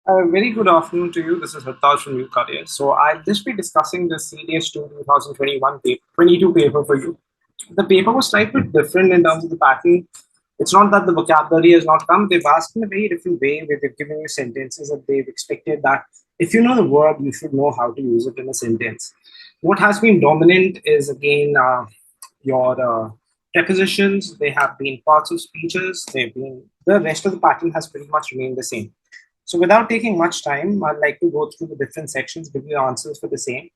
Very good afternoon to you. This is Hartaj from UCARIA. So I'll just be discussing the CDS2 2021 paper, 22 paper for you. The paper was slightly different in terms of the pattern. It's not that the vocabulary has not come. They've asked in a very different way where they've given you sentences that they've expected that if you know the word, you should know how to use it in a sentence. What has been dominant is again your prepositions. They have been parts of speeches. They've been the rest of the pattern has pretty much remained the same. So without taking much time, I'd like to go through the different sections, give you the answers for the same.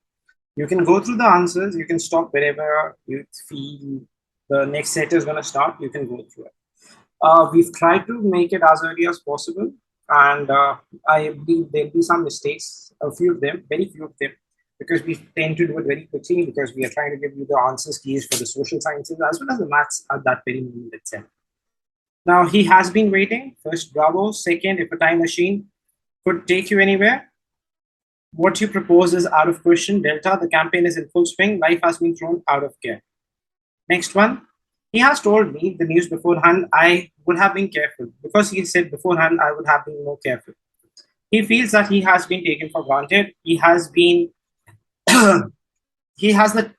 You can go through the answers. You can stop wherever you feel the next set is going to start. You can go through it. We've tried to make it as early as possible, and I believe there'll be some mistakes, a few of them, very few of them, because we tend to do it very quickly because we are trying to give you the answers keys for the social sciences as well as the maths at that very moment itself. Now, he has been waiting. First, bravo. Second, if a time machine could take you anywhere, what you propose is out of question. Delta, the campaign is in full swing. Life has been thrown out of care. Next one, he has told me the news beforehand. I would have been careful. Because he said beforehand, I would have been more careful. He feels that he has been taken for granted. He has been, he has the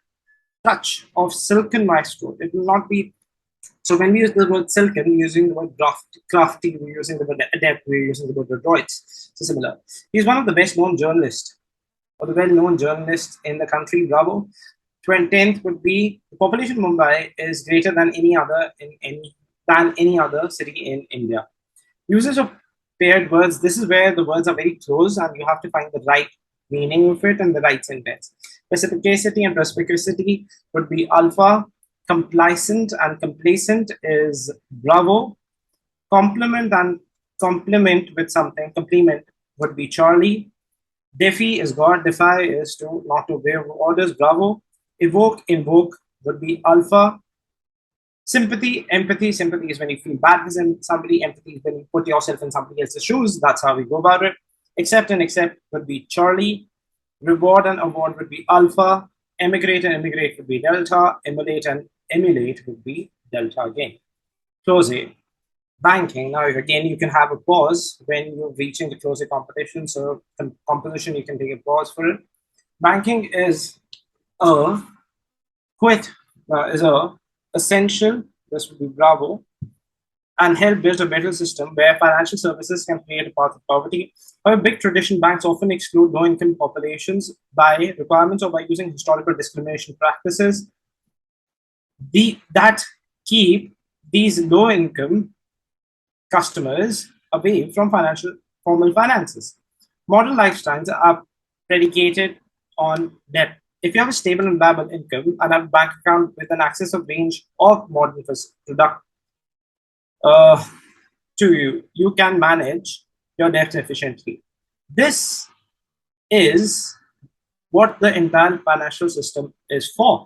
touch of silken maestro. It will not be. So when we use the word silken, we're using the word crafty, we're using the word adept, we're using the word adroits. So similar. He's one of the best known journalists or the well-known journalists in the country. Bravo. 10th would be the population of Mumbai is greater than any other city in India. Uses of paired words. This is where the words are very close, and you have to find the right meaning of it and the right sentence. Reciprocity and reciprocity would be alpha. Complacent and complacent is bravo. Compliment and compliment with something. Compliment would be Charlie. Defy is God. Defy is to not to obey orders. Bravo. Evoke, invoke would be alpha. Sympathy, empathy. Sympathy is when you feel bad with somebody. Empathy is when you put yourself in somebody else's shoes. That's how we go about it. Accept and accept would be Charlie. Reward and award would be alpha. Emigrate and immigrate would be delta. Emulate and emulate would be delta again. Close A. Banking. Now, again, you can have a pause when you're reaching the close A competition. So, composition, you can take a pause for it. Banking is a quit, is a essential. This would be bravo, and help build a better system where financial services can create a path of poverty. However, big tradition banks often exclude low-income populations by requirements or by using historical discrimination practices that keep these low-income customers away from formal finances. Modern lifestyles are predicated on debt. If you have a stable and reliable income and have a bank account with an access of range of modern product uh, to you, you can manage your debt efficiently. This is what the entire financial system is for.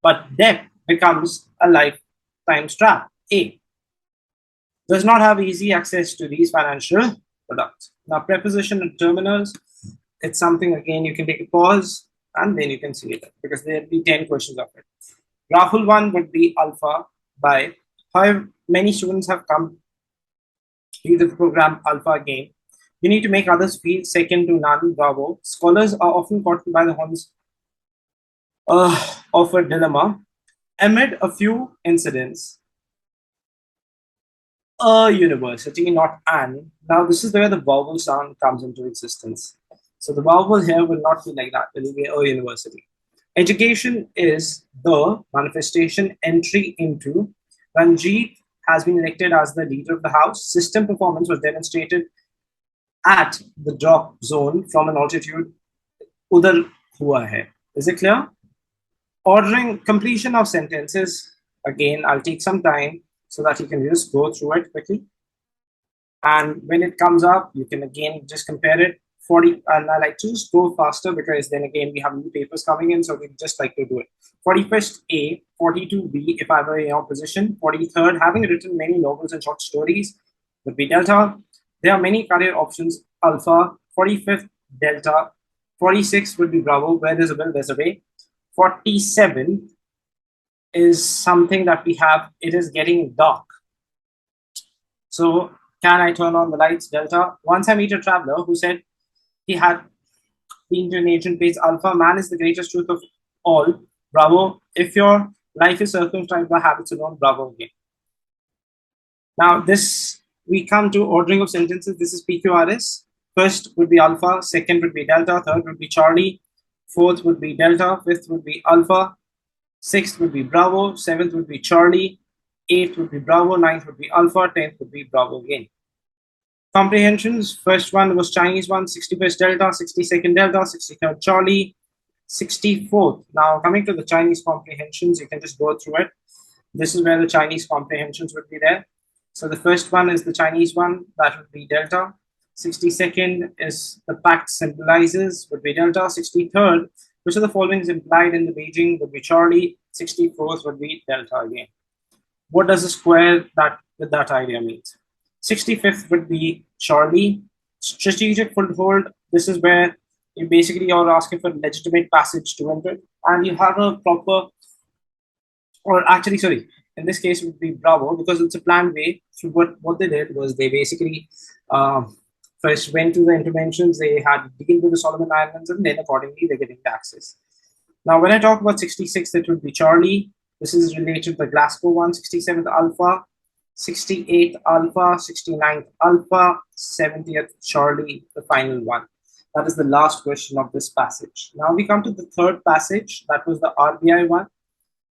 But debt becomes a lifetime trap. A does not have easy access to these financial products. Now, preposition and terminals, it's something again you can take a pause and then you can see it because there'll be 10 questions of it. Rahul one would be alpha by however many students have come to the program alpha again. You need to make others feel second to none. Bravo. Scholars are often caught by the horns of a dilemma amid a few incidents. A university, not an. Now, this is where the vowel sound comes into existence. So the vowel here will not be like that. It will be a university. Education is the manifestation entry into. Ranjit has been elected as the leader of the house. System performance was demonstrated at the drop zone from an altitude. Udar hua hai. Is it clear? Ordering completion of sentences. Again, I'll take some time so that you can just go through it quickly. And when it comes up, you can again just compare it. 40, and I like to just go faster because then again we have new papers coming in, so we just like to do it. 41st A, 42 B, if I were in your position. 43rd, having written many novels and short stories, would be delta. There are many career options, alpha. 45th, delta. 46 would be bravo. Where there's a will, there's a way. 47 is something that we have. It is getting dark. So Can I turn on the lights? Delta. Once I meet a traveler who said he had been to an ancient place. Alpha. Man is the greatest truth of all. Bravo. If your life is circumscribed by habits alone, bravo again. Now, this we come to ordering of sentences. This is PQRS. First would be alpha, second would be delta, third would be Charlie, fourth would be delta, fifth would be alpha, sixth would be Bravo, seventh would be Charlie, eighth would be Bravo, ninth would be alpha, 10th would be Bravo again. Comprehensions. First one was Chinese one, 61st delta, 62nd delta, 63rd Charlie, 64th. Now, coming to the Chinese comprehensions, you can just go through it. This is where the Chinese comprehensions would be there. So the first one is the Chinese one, that would be delta. 62nd is the pact symbolizes, would be delta. 63rd, which of the following is implied in the Beijing, would be Charlie. 64th would be delta again. What does a square that with that idea means? 65th would be Charlie. Strategic foothold, this is where you basically are asking for legitimate passage to enter, and you have a proper, or actually, sorry, in this case it would be Bravo because it's a planned way. So what they did was they basically first went to the interventions, they had to deal with the Solomon Islands, and then accordingly they're getting the access. Now, when I talk about 66, it would be Charlie. This is related to the Glasgow one, 67th Alpha, 68th Alpha, 69th Alpha, 70th Charlie, the final one. That is the last question of this passage. Now we come to the third passage. That was the RBI one.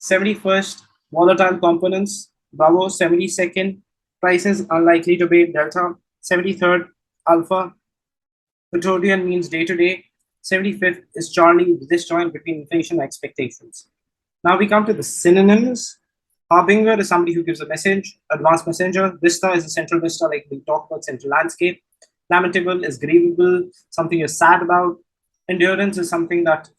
71st, volatile components, Bravo. 72nd, prices unlikely to be delta. 73rd, Alpha. Quotidian means day to day. 75th is Charlie, disjoint between inflation and expectations. Now we come to the synonyms. Harbinger is somebody who gives a message. Advanced messenger. Vista is a central vista, like we talked about central landscape. Lamentable is grievable, something you're sad about. Endurance is something that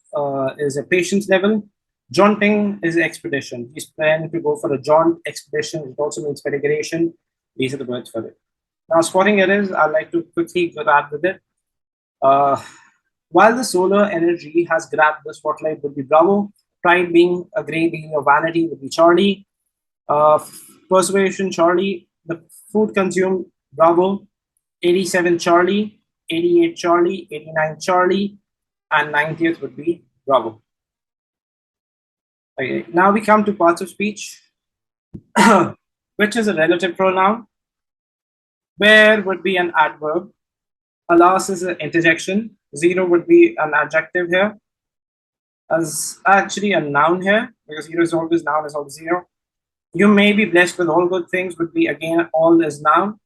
is a patience level. Jaunting is expedition. He's planning to go for a jaunt expedition. It also means peregrination. These are the words for it. Now, spotting errors, I'd like to quickly grab with it. While the solar energy has grabbed the spotlight, would be Bravo. Pride being a gray being of vanity would be Charlie. Persuasion, Charlie. The food consumed, Bravo. 87 Charlie, 88 Charlie, 89 Charlie, and 90th would be Bravo. Okay, now we come to parts of speech, which is a relative pronoun. Where would be an adverb. Alas is an interjection. Zero would be an adjective here. As actually a noun here, because zero is always noun, is always zero. You may be blessed with all good things would be again all is noun.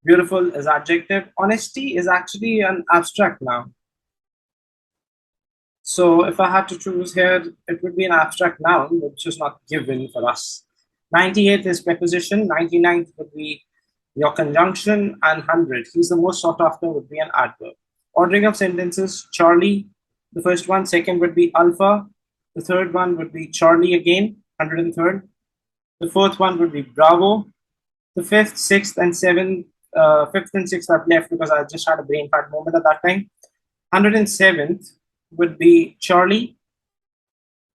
Beautiful is adjective. Honesty is actually an abstract noun. So if I had to choose here, it would be an abstract noun, which is not given for us. 98th is preposition. 99th would be your conjunction, and 100. He's the most sought after would be an adverb. Ordering of sentences, Charlie, the first one. Second would be Alpha. The third one would be Charlie again, 103rd. The fourth one would be Bravo. The fifth, sixth, and seventh, fifth and sixth I've left because I just had a brain fart moment at that time. 107th would be Charlie.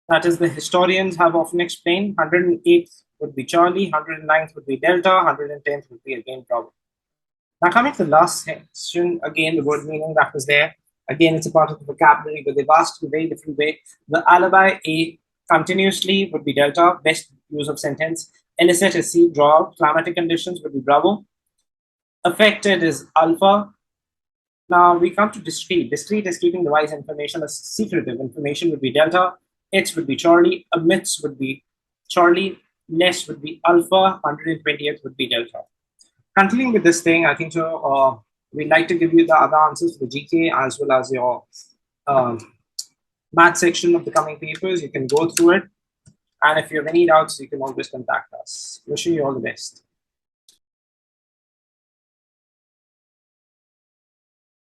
That is, the historians have often explained. 108th would be Charlie. 109th would be Delta. 110th would be again Bravo. Now coming to the last section, again the word meaning that was there. Again, it's a part of the vocabulary, but they've asked in a very different way. The alibi A continuously would be Delta. Best use of sentence. Illicit is C. Drought. Climatic conditions would be Bravo. Affected is Alpha. Now we come to discrete. Discrete is keeping the wise information as secretive. Information would be Delta. It's would be Charlie. Amidst would be Charlie. Less would be Alpha. 120th would be Delta. Continuing with this thing, I think so. We'd like to give you the other answers for the GK as well as your math section of the coming papers. You can go through it. And if you have any doubts, you can always contact us. Wishing you all the best.